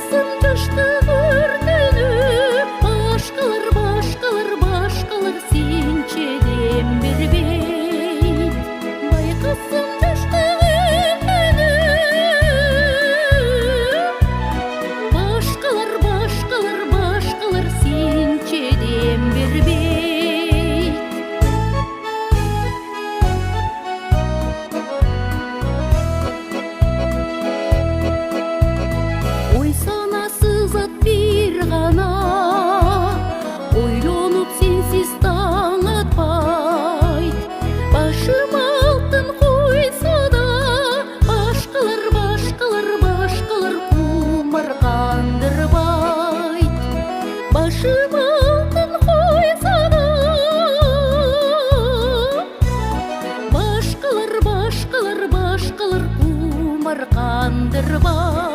Байқасын жашты көрдіні, башқалар сенче дем бербейт. Байқасын жашты көрдіні, башқалар сенче дем бербейт. Ой санасыз ат бир ғана, ойланып сенсіз таң атпайт. Башым алтын қойса да, башқалар құмар қандырбайт. Башым алтын қойса да, башқалар құмар қандырбайт.